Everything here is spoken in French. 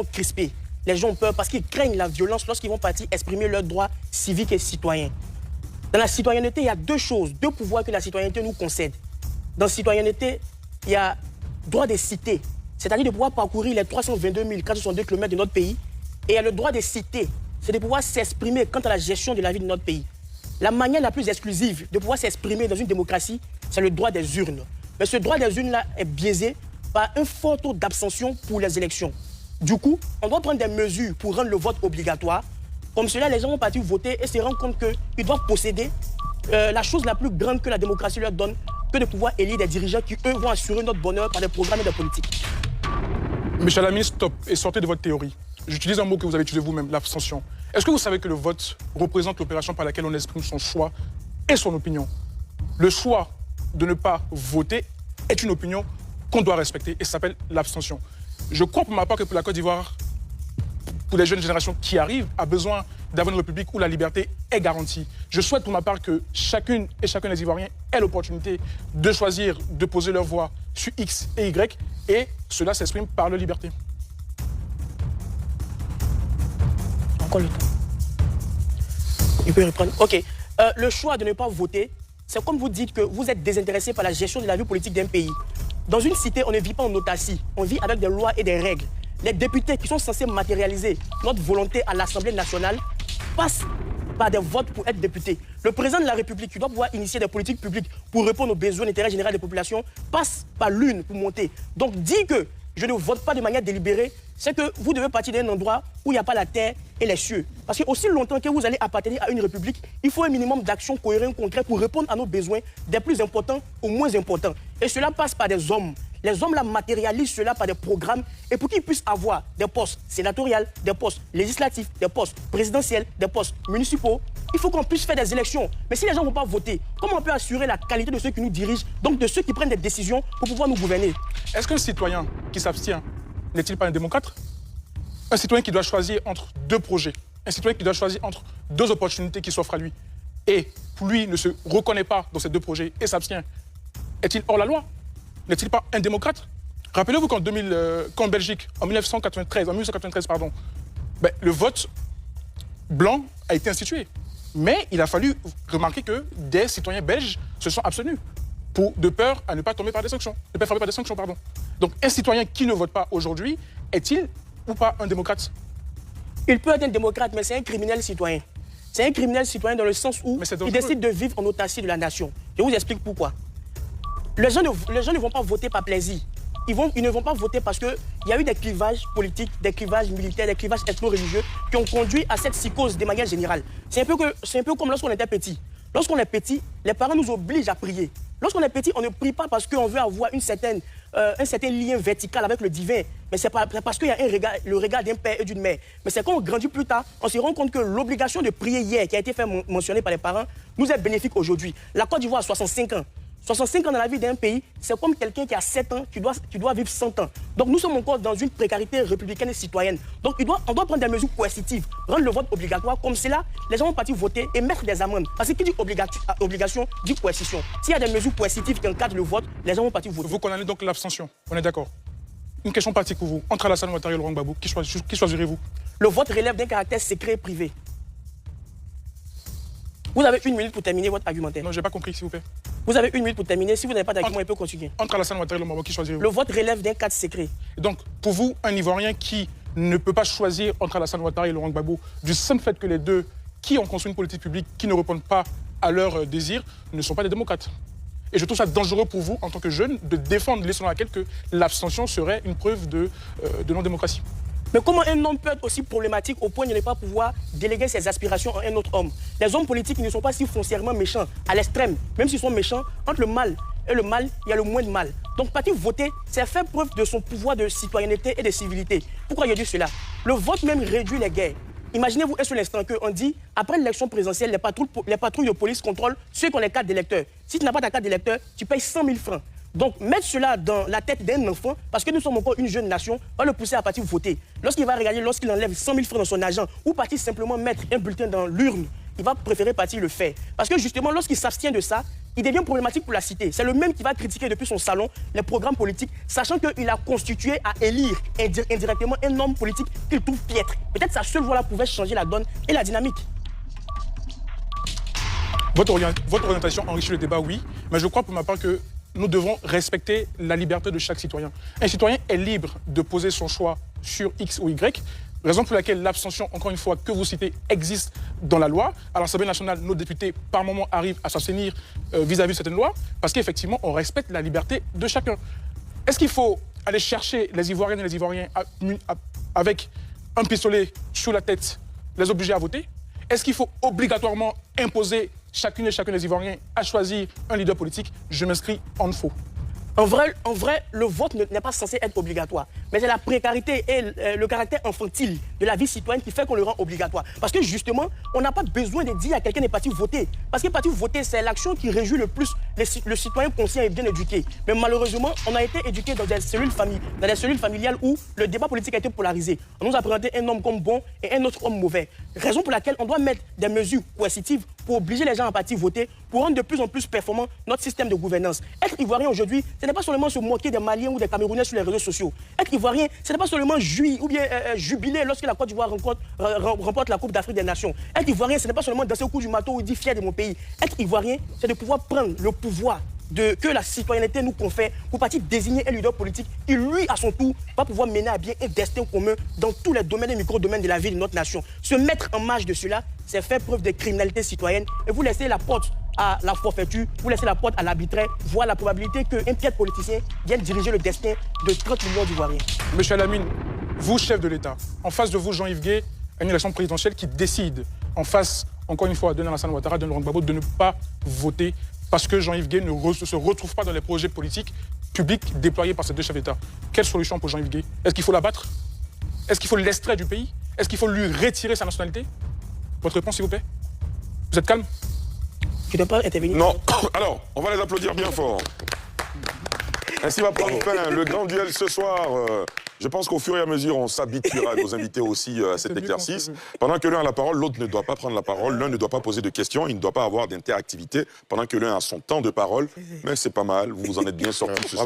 crispés. Les gens ont peur parce qu'ils craignent la violence lorsqu'ils vont partir exprimer leurs droits civiques et citoyens. Dans la citoyenneté, il y a deux choses, deux pouvoirs que la citoyenneté nous concède. Dans la citoyenneté, il y a droit des cités, c'est-à-dire de pouvoir parcourir les 322 462 km de notre pays. Et il y a le droit des cités, c'est de pouvoir s'exprimer quant à la gestion de la vie de notre pays. La manière la plus exclusive de pouvoir s'exprimer dans une démocratie, c'est le droit des urnes. Mais ce droit des urnes-là est biaisé par un fort taux d'abstention pour les élections. Du coup, on doit prendre des mesures pour rendre le vote obligatoire. Comme cela, les gens vont partir voter et se rendre compte qu'ils doivent posséder la chose la plus grande que la démocratie leur donne, que de pouvoir élire des dirigeants qui, eux, vont assurer notre bonheur par des programmes et des politiques. Michel Lamy, stop et sortez de votre théorie. J'utilise un mot que vous avez utilisé vous-même, l'abstention. Est-ce que vous savez que le vote représente l'opération par laquelle on exprime son choix et son opinion? Le choix de ne pas voter est une opinion qu'on doit respecter et ça s'appelle l'abstention. Je crois pour ma part que pour la Côte d'Ivoire, pour les jeunes générations qui arrivent, a besoin d'avoir une république où la liberté est garantie. Je souhaite pour ma part que chacune et chacun des Ivoiriens ait l'opportunité de choisir, de poser leur voix sur X et Y, et cela s'exprime par leur liberté. Encore le temps. Il peut reprendre. OK. Le choix de ne pas voter, c'est comme vous dites que vous êtes désintéressé par la gestion de la vie politique d'un pays. Dans une cité, on ne vit pas en autarcie. On vit avec des lois et des règles. Les députés qui sont censés matérialiser notre volonté à l'Assemblée nationale passent par des votes pour être députés. Le président de la République, qui doit pouvoir initier des politiques publiques pour répondre aux besoins d'intérêt général des populations, passe par l'une pour monter. Donc, dire que je ne vote pas de manière délibérée, c'est que vous devez partir d'un endroit où il n'y a pas la terre et les cieux. Parce que aussi longtemps que vous allez appartenir à une république, il faut un minimum d'actions cohérentes, concrètes pour répondre à nos besoins des plus importants aux moins importants. Et cela passe par des hommes. Les hommes là matérialisent cela par des programmes et pour qu'ils puissent avoir des postes sénatoriaux, des postes législatifs, des postes présidentiels, des postes municipaux, il faut qu'on puisse faire des élections. Mais si les gens ne vont pas voter, comment on peut assurer la qualité de ceux qui nous dirigent, donc de ceux qui prennent des décisions pour pouvoir nous gouverner? Est-ce qu'un citoyen qui s'abstient n'est-il pas un démocrate? Un citoyen qui doit choisir entre deux projets, un citoyen qui doit choisir entre deux opportunités qui s'offrent à lui, et pour lui ne se reconnaît pas dans ces deux projets et s'abstient, est-il hors la loi? N'est-il pas un démocrate? Rappelez-vous qu'en Belgique, en 1993, le vote blanc a été institué. Mais il a fallu remarquer que des citoyens belges se sont abstenus de peur à ne pas tomber par des sanctions, de peur frapper par des sanctions, pardon. Donc un citoyen qui ne vote pas aujourd'hui, est-il ou pas un démocrate? Il peut être un démocrate, mais c'est un criminel citoyen. C'est un criminel citoyen dans le sens où il décide de vivre en autarcie de la nation. Je vous explique pourquoi. Les gens ne vont pas voter par plaisir. Ils ne vont pas voter parce qu'il y a eu des clivages politiques, des clivages militaires, des clivages ethno-religieux qui ont conduit à cette psychose de manière générale. C'est un peu comme lorsqu'on était petit. Lorsqu'on est petit, les parents nous obligent à prier. Lorsqu'on est petit, on ne prie pas parce qu'on veut avoir un certain lien vertical avec le divin. Mais c'est parce qu'il y a le regard d'un père et d'une mère. Mais c'est quand on grandit plus tard, on se rend compte que l'obligation de prier hier, qui a été fait mentionner par les parents, nous est bénéfique aujourd'hui. La Côte d'Ivoire a 65 ans. 65 ans dans la vie d'un pays, c'est comme quelqu'un qui a 7 ans, qui doit vivre 100 ans. Donc nous sommes encore dans une précarité républicaine et citoyenne. Donc on doit prendre des mesures coercitives, rendre le vote obligatoire. Comme cela, les gens vont partir voter et mettre des amendes. Parce que qui dit obligation, dit coercition. S'il y a des mesures coercitives qui encadrent le vote, les gens vont partir voter. Vous condamnez donc l'abstention, on est d'accord? Une question pratique pour vous. Entre Alassane Ouattara et Laurent Gbagbo, qui choisirez-vous? Le vote relève d'un caractère secret et privé. Vous avez 1 minute pour terminer votre argumentaire. Non, je n'ai pas compris, s'il vous plaît. Vous avez 1 minute pour terminer. Si vous n'avez pas d'argument, il peut continuer. Entre Alassane Ouattara et Laurent Gbagbo, qui choisirez-vous? Le vote relève d'un cadre secret. Et donc, pour vous, un Ivoirien qui ne peut pas choisir entre Alassane Ouattara et Laurent Gbagbo, du simple fait que les deux, qui ont construit une politique publique, qui ne répondent pas à leurs désirs, ne sont pas des démocrates. Et je trouve ça dangereux pour vous, en tant que jeune, de défendre l'idée selon laquelle l'abstention serait une preuve de non-démocratie. Mais comment un homme peut être aussi problématique au point de ne pas pouvoir déléguer ses aspirations à un autre homme? Les hommes politiques ne sont pas si foncièrement méchants, à l'extrême. Même s'ils sont méchants, entre le mal et le mal, il y a le moins de mal. Donc partir voter, c'est faire preuve de son pouvoir de citoyenneté et de civilité. Pourquoi je dis cela? Le vote même réduit les guerres. Imaginez-vous un seul instant qu'on dit, après l'élection présidentielle, les patrouilles de police contrôlent ceux qui ont les cartes d'électeurs. Si tu n'as pas ta carte d'électeur, tu payes 100 000 francs. Donc, mettre cela dans la tête d'un enfant, parce que nous sommes encore une jeune nation, va le pousser à partir voter. Lorsqu'il va regarder, lorsqu'il enlève 100 000 francs dans son argent, ou partir simplement mettre un bulletin dans l'urne, il va préférer partir le faire. Parce que justement, lorsqu'il s'abstient de ça, il devient problématique pour la cité. C'est le même qui va critiquer depuis son salon les programmes politiques, sachant qu'il a constitué à élire indirectement un homme politique qu'il trouve piètre. Peut-être sa seule voix-là pouvait changer la donne et la dynamique. Votre orientation enrichit le débat, oui, mais je crois pour ma part que nous devons respecter la liberté de chaque citoyen. Un citoyen est libre de poser son choix sur X ou Y, raison pour laquelle l'abstention, encore une fois, que vous citez, existe dans la loi. À l'Assemblée nationale, nos députés, par moment, arrivent à s'abstenir vis-à-vis de certaines lois, parce qu'effectivement, on respecte la liberté de chacun. Est-ce qu'il faut aller chercher les Ivoiriennes et les Ivoiriens avec un pistolet sous la tête, les obliger à voter? Est-ce qu'il faut obligatoirement imposer chacune et chacun des Ivoiriens à choisir un leader politique? Je m'inscris en faux. En vrai, le vote n'est pas censé être obligatoire. Mais c'est la précarité et le caractère infantile de la vie citoyenne qui fait qu'on le rend obligatoire. Parce que justement, on n'a pas besoin de dire à quelqu'un de partir voter. Parce que partir voter, c'est l'action qui réjouit le plus le citoyen conscient et bien éduqué. Mais malheureusement, on a été éduqué dans des cellules familiales où le débat politique a été polarisé. On nous a présenté un homme comme bon et un autre homme mauvais. Raison pour laquelle on doit mettre des mesures coercitives pour obliger les gens à partir voter, pour rendre de plus en plus performant notre système de gouvernance. Être ivoirien aujourd'hui, ce n'est pas seulement se moquer des Maliens ou des Camerounais sur les réseaux sociaux. Être ivoirien, ce n'est pas seulement jouir ou bien jubiler lorsque la Côte d'Ivoire remporte la Coupe d'Afrique des Nations. Être ivoirien, ce n'est pas seulement danser au coup du marteau ou dire fier de mon pays. Être ivoirien, c'est de pouvoir prendre le pouvoir que la citoyenneté nous confère pour partir désigner un leader politique qui, lui, à son tour, va pouvoir mener à bien un destin commun dans tous les domaines et micro-domaines de la vie de notre nation. Se mettre en marge de cela, c'est faire preuve de criminalité citoyenne et vous laissez la porte à la forfaiture, vous laissez la porte à l'arbitraire, voire la probabilité qu'un piètre politicien vienne diriger le destin de 30 millions d'Ivoiriens. Monsieur Alamine, vous, chef de l'État, en face de vous, Jean-Yves Gué, une élection présidentielle qui décide, en face, encore une fois, de Alassane Ouattara, de Laurent Gbagbo, de ne pas voter parce que Jean-Yves Gué ne se retrouve pas dans les projets politiques publics déployés par ces deux chefs d'État. Quelle solution pour Jean-Yves Gué? Est-ce qu'il faut l'abattre? Est-ce qu'il faut l'extraire du pays? Est-ce qu'il faut lui retirer sa nationalité? Votre réponse, s'il vous plaît? Vous êtes calme? Tu ne dois pas intervenir. Non. Alors, on va les applaudir bien fort. Ainsi va prendre fin le grand duel ce soir. Je pense qu'au fur et à mesure, on s'habituera, nos invités aussi, à cet exercice. Pendant que l'un a la parole, l'autre ne doit pas prendre la parole. L'un ne doit pas poser de questions. Il ne doit pas avoir d'interactivité pendant que l'un a son temps de parole. Mais c'est pas mal. Vous vous en êtes bien sortis.